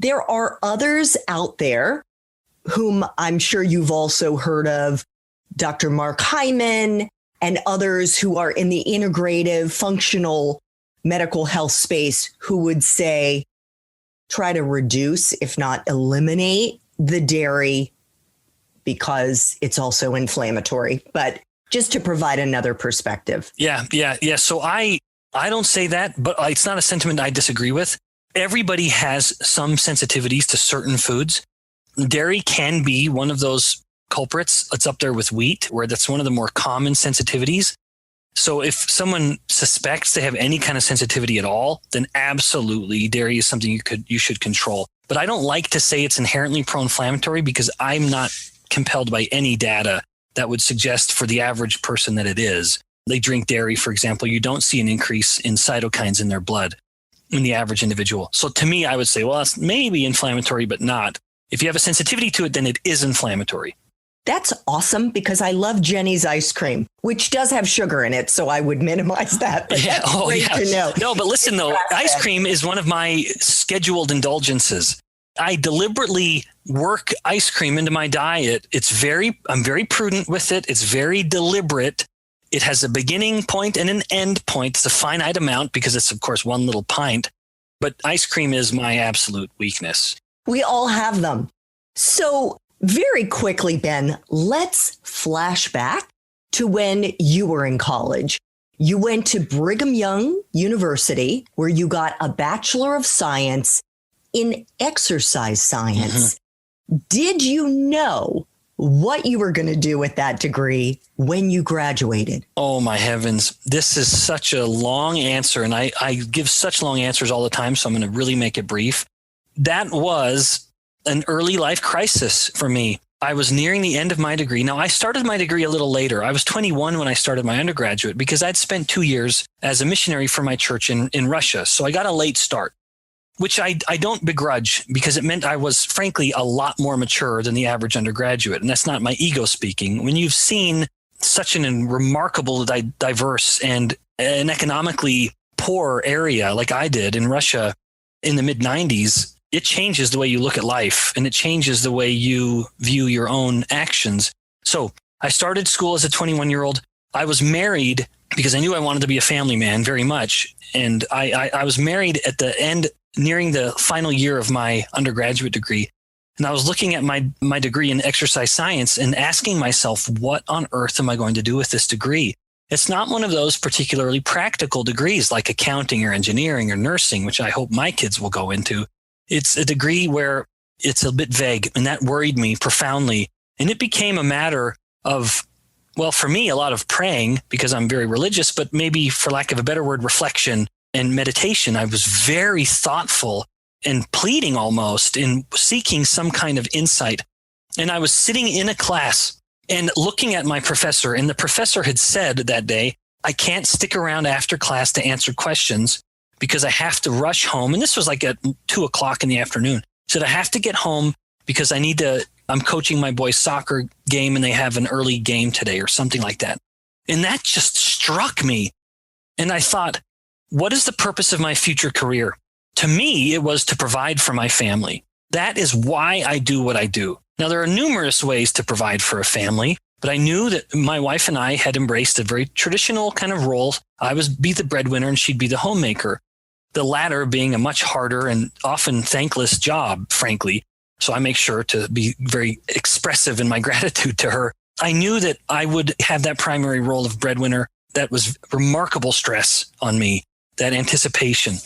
Speaker 1: there are others out there whom I'm sure you've also heard of, Dr. Mark Hyman and others who are in the integrative functional medical health space, who would say, try to reduce, if not eliminate, the dairy because it's also inflammatory. But just to provide another perspective. Yeah.
Speaker 2: So I don't say that, but it's not a sentiment I disagree with. Everybody has some sensitivities to certain foods. Dairy can be one of those culprits. It's up there with wheat, where that's one of the more common sensitivities. So if someone suspects they have any kind of sensitivity at all, then absolutely dairy is something you should control. But I don't like to say it's inherently pro-inflammatory, because I'm not compelled by any data that would suggest for the average person that it is. They drink dairy, for example, you don't see an increase in cytokines in their blood in the average individual. So to me, I would say, well, it's maybe inflammatory, but not. If you have a sensitivity to it, then it is inflammatory.
Speaker 1: That's awesome, because I love Jenny's ice cream, which does have sugar in it. So I would minimize that. But that's great to know.
Speaker 2: No, but listen, though, ice cream is one of my scheduled indulgences. I deliberately work ice cream into my diet. I'm very prudent with it. It's very deliberate. It has a beginning point and an end point. It's a finite amount because it's, of course, one little pint. But ice cream is my absolute weakness.
Speaker 1: We all have them. So very quickly, Ben, let's flash back to when you were in college. You went to Brigham Young University, where you got a Bachelor of Science in exercise science. Mm-hmm. Did you know what you were going to do with that degree when you graduated?
Speaker 2: Oh, my heavens. This is such a long answer, and I give such long answers all the time, so I'm going to really make it brief. That was an early life crisis for me. I was nearing the end of my degree. Now, I started my degree a little later. I was 21 when I started my undergraduate, because I'd spent 2 years as a missionary for my church in Russia. So I got a late start. which I don't begrudge because it meant I was frankly a lot more mature than the average undergraduate. And that's not my ego speaking. When you've seen such an remarkable, diverse and an economically poor area like I did in Russia in the mid-90s, it changes the way you look at life and it changes the way you view your own actions. So I started school as a 21-year-old. I was married because I knew I wanted to be a family man very much. And I was married at the end, nearing the final year of my undergraduate degree. And I was looking at my degree in exercise science and asking myself, what on earth am I going to do with this degree? It's not one of those particularly practical degrees like accounting or engineering or nursing, which I hope my kids will go into. It's a degree where it's a bit vague, and that worried me profoundly. And it became a matter of, well, for me, a lot of praying because I'm very religious, but maybe for lack of a better word, reflection and meditation. I was very thoughtful and pleading almost in seeking some kind of insight. And I was sitting in a class and looking at my professor, and the professor had said that day, I can't stick around after class to answer questions because I have to rush home. And this was like at 2:00 in the afternoon. He said, I have to get home because I'm coaching my boys' soccer game and they have an early game today or something like that. And that just struck me. And I thought, what is the purpose of my future career? To me, it was to provide for my family. That is why I do what I do. Now, there are numerous ways to provide for a family, but I knew that my wife and I had embraced a very traditional kind of role. I would be the breadwinner and she'd be the homemaker, the latter being a much harder and often thankless job, frankly. So I make sure to be very expressive in my gratitude to her. I knew that I would have that primary role of breadwinner. That was remarkable stress on me, that anticipation.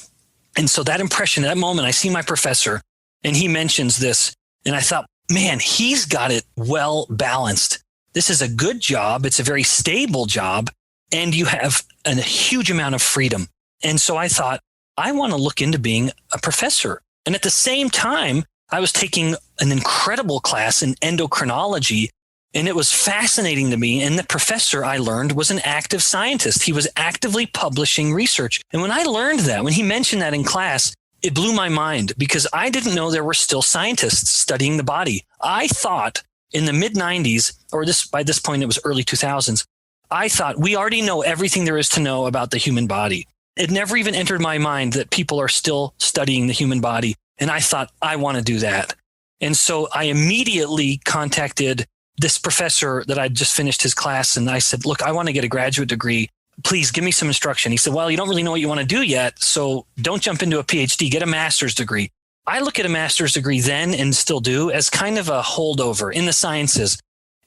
Speaker 2: And so that impression, that moment, I see my professor and he mentions this. And I thought, man, he's got it well balanced. This is a good job. It's a very stable job. And you have a huge amount of freedom. And so I thought, I want to look into being a professor. And at the same time, I was taking an incredible class in endocrinology, and it was fascinating to me. And the professor, I learned, was an active scientist. He was actively publishing research. And when I learned that, when he mentioned that in class, it blew my mind because I didn't know there were still scientists studying the body. I thought in the mid-90s, or by this point, it was early 2000s, I thought we already know everything there is to know about the human body. It never even entered my mind that people are still studying the human body. And I thought, I want to do that. And so I immediately contacted this professor that I'd just finished his class. And I said, look, I want to get a graduate degree. Please give me some instruction. He said, well, you don't really know what you want to do yet. So don't jump into a PhD, get a master's degree. I look at a master's degree then and still do as kind of a holdover in the sciences.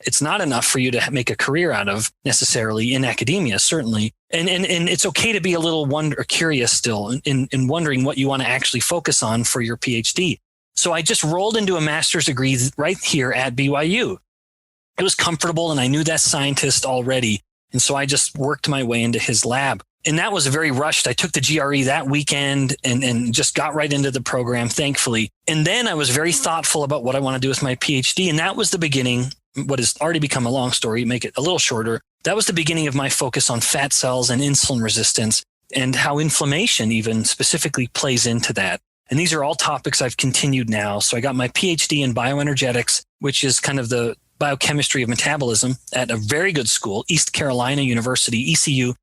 Speaker 2: It's not enough for you to make a career out of necessarily in academia, certainly. And it's okay to be a little curious still in wondering what you want to actually focus on for your PhD. So I just rolled into a master's degree right here at BYU. It was comfortable and I knew that scientist already. And so I just worked my way into his lab. And that was very rushed. I took the GRE that weekend and just got right into the program, thankfully. And then I was very thoughtful about what I want to do with my PhD. And that was the beginning, what has already become a long story, make it a little shorter. That was the beginning of my focus on fat cells and insulin resistance and how inflammation even specifically plays into that. And these are all topics I've continued now. So I got my PhD in bioenergetics, which is kind of the biochemistry of metabolism at a very good school, East Carolina University, ECU.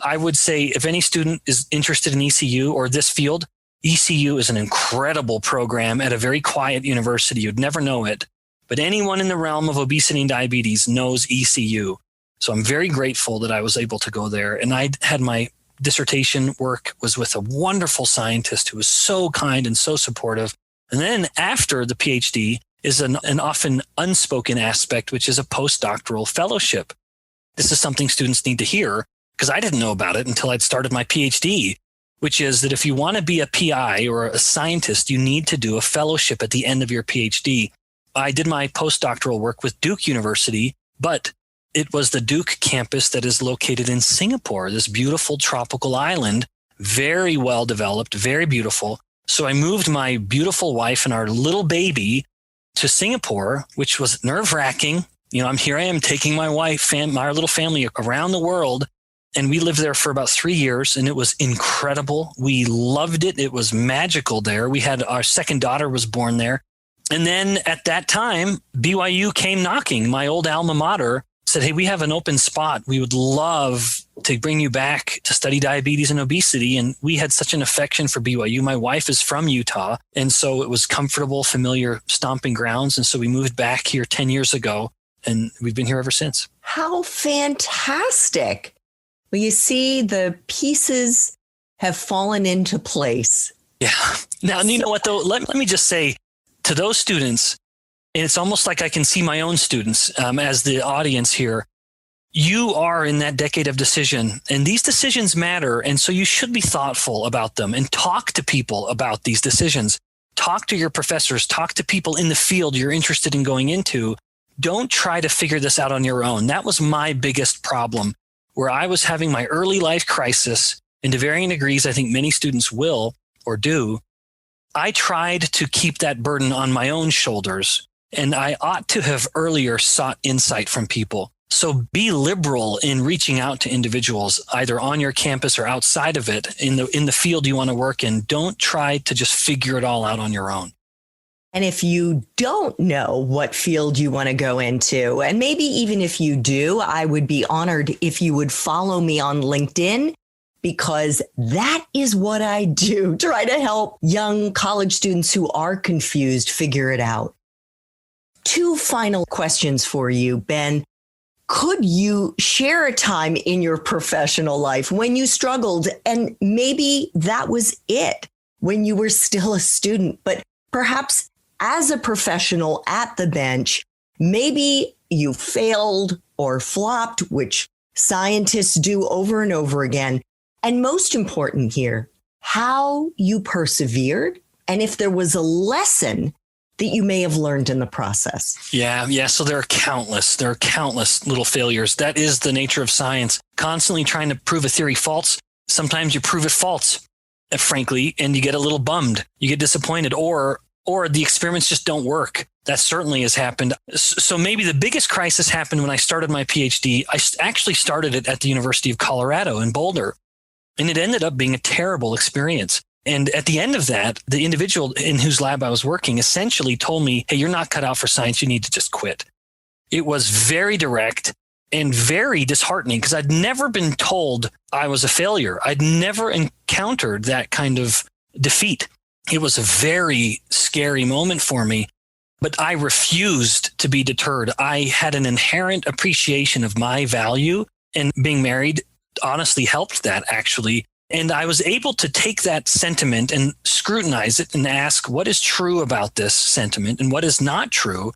Speaker 2: I would say if any student is interested in ECU or this field, ECU is an incredible program at a very quiet university. You'd never know it. But anyone in the realm of obesity and diabetes knows ECU. So I'm very grateful that I was able to go there. And I had my dissertation work was with a wonderful scientist who was so kind and so supportive. And then after the PhD is an often unspoken aspect, which is a postdoctoral fellowship. This is something students need to hear because I didn't know about it until I'd started my PhD, which is that if you want to be a PI or a scientist, you need to do a fellowship at the end of your PhD. I did my postdoctoral work with Duke University, but it was the Duke campus that is located in Singapore, this beautiful tropical island, very well developed, very beautiful. So I moved my beautiful wife and our little baby to Singapore, which was nerve-wracking. You know, I am taking my wife and our little family around the world. And we lived there for about 3 years, and it was incredible. We loved it. It was magical there. We had our second daughter was born there. And then at that time, BYU came knocking. My old alma mater said, hey, we have an open spot. We would love to bring you back to study diabetes and obesity. And we had such an affection for BYU. My wife is from Utah. And so it was comfortable, familiar stomping grounds. And so we moved back here 10 years ago, and we've been here ever since.
Speaker 1: How fantastic. Well, you see, the pieces have fallen into place.
Speaker 2: Yeah. Now, you know what, though? Let me just say to those students, and it's almost like I can see my own students as the audience here. You are in that decade of decision, and these decisions matter. And so you should be thoughtful about them and talk to people about these decisions. Talk to your professors, talk to people in the field you're interested in going into. Don't try to figure this out on your own. That was my biggest problem, where I was having my early life crisis, and to varying degrees, I think many students will or do. I tried to keep that burden on my own shoulders, and I ought to have earlier sought insight from people. So be liberal in reaching out to individuals, either on your campus or outside of it, in the field you want to work in. Don't try to just figure it all out on your own.
Speaker 1: And if you don't know what field you want to go into, and maybe even if you do, I would be honored if you would follow me on LinkedIn, because that is what I do. Try to help young college students who are confused figure it out. 2 final questions for you, Ben. Could you share a time in your professional life when you struggled, and maybe that was it when you were still a student, but perhaps as a professional at the bench, maybe you failed or flopped, which scientists do over and over again. And most important here, how you persevered, and if there was a lesson that you may have learned in the process.
Speaker 2: Yeah. So there are countless little failures. That is the nature of science. Constantly trying to prove a theory false. Sometimes you prove it false, frankly, and you get a little bummed. You get disappointed, or the experiments just don't work. That certainly has happened. So maybe the biggest crisis happened when I started my PhD. I actually started it at the University of Colorado in Boulder, and it ended up being a terrible experience. And at the end of that, the individual in whose lab I was working essentially told me, hey, you're not cut out for science. You need to just quit. It was very direct and very disheartening, because I'd never been told I was a failure. I'd never encountered that kind of defeat. It was a very scary moment for me, but I refused to be deterred. I had an inherent appreciation of my value, and being married honestly helped that, actually. And I was able to take that sentiment and scrutinize it and ask, what is true about this sentiment and what is not true?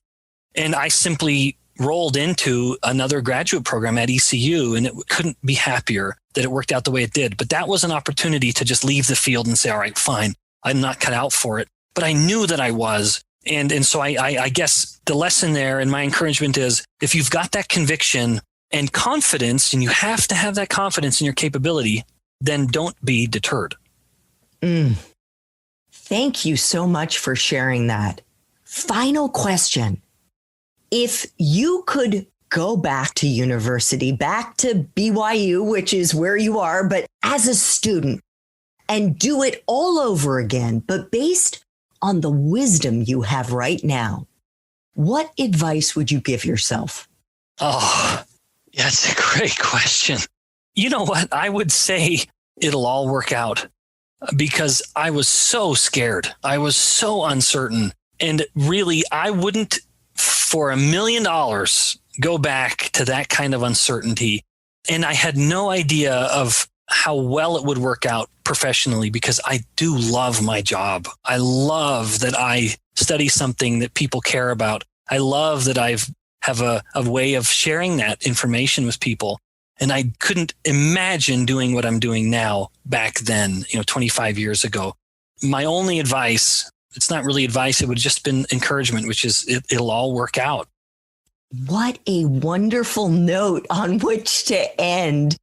Speaker 2: And I simply rolled into another graduate program at ECU, and it couldn't be happier that it worked out the way it did. But that was an opportunity to just leave the field and say, all right, fine, I'm not cut out for it. But I knew that I was. And so I guess the lesson there and my encouragement is, if you've got that conviction and confidence, and you have to have that confidence in your capability, then don't be deterred.
Speaker 1: Thank you so much for sharing that. Final question. If you could go back to university, back to BYU, which is where you are, but as a student, and do it all over again, but based on the wisdom you have right now, what advice would you give yourself?
Speaker 2: Oh, that's a great question. You know what? I would say it'll all work out, because I was so scared. I was so uncertain. And really, I wouldn't for $1 million go back to that kind of uncertainty. And I had no idea of how well it would work out professionally, because I do love my job. I love that I study something that people care about. I love that I have a way of sharing that information with people. And I couldn't imagine doing what I'm doing now back then, 25 years ago. My only advice, it's not really advice, it would have just been encouragement, which is it'll all work out.
Speaker 1: What a wonderful note on which to end.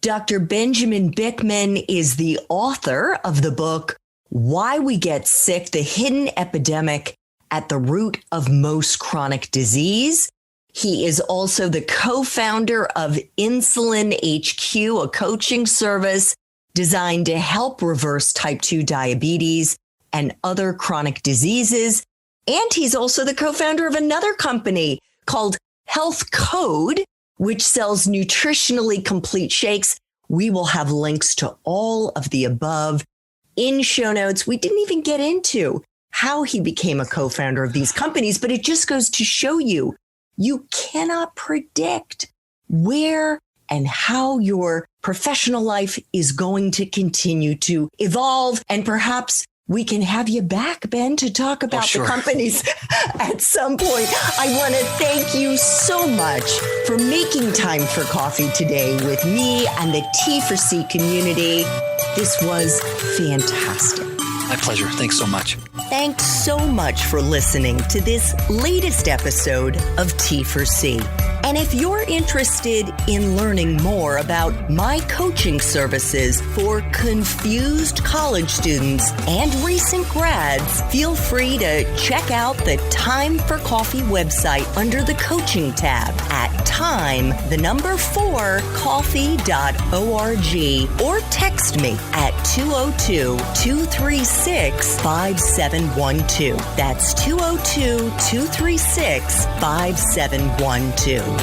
Speaker 1: Dr. Benjamin Bikman is the author of the book, Why We Get Sick, the Hidden Epidemic at the Root of Most Chronic Disease. He is also the co-founder of Insulin HQ, a coaching service designed to help reverse type 2 diabetes and other chronic diseases. And he's also the co-founder of another company called Health Code, which sells nutritionally complete shakes. We will have links to all of the above in show notes. We didn't even get into how he became a co-founder of these companies, but it just goes to show you, you cannot predict where and how your professional life is going to continue to evolve. And perhaps we can have you back, Ben, to talk about the companies at some point. I want to thank you so much for making time for coffee today with me and the T4C community. This was fantastic.
Speaker 2: My pleasure. Thanks so much.
Speaker 1: Thanks so much for listening to this latest episode of T4C. And if you're interested in learning more about my coaching services for confused college students and recent grads, feel free to check out the Time for Coffee website under the coaching tab at time4coffee.org or text me at 202-236-5712. That's 202-236-5712.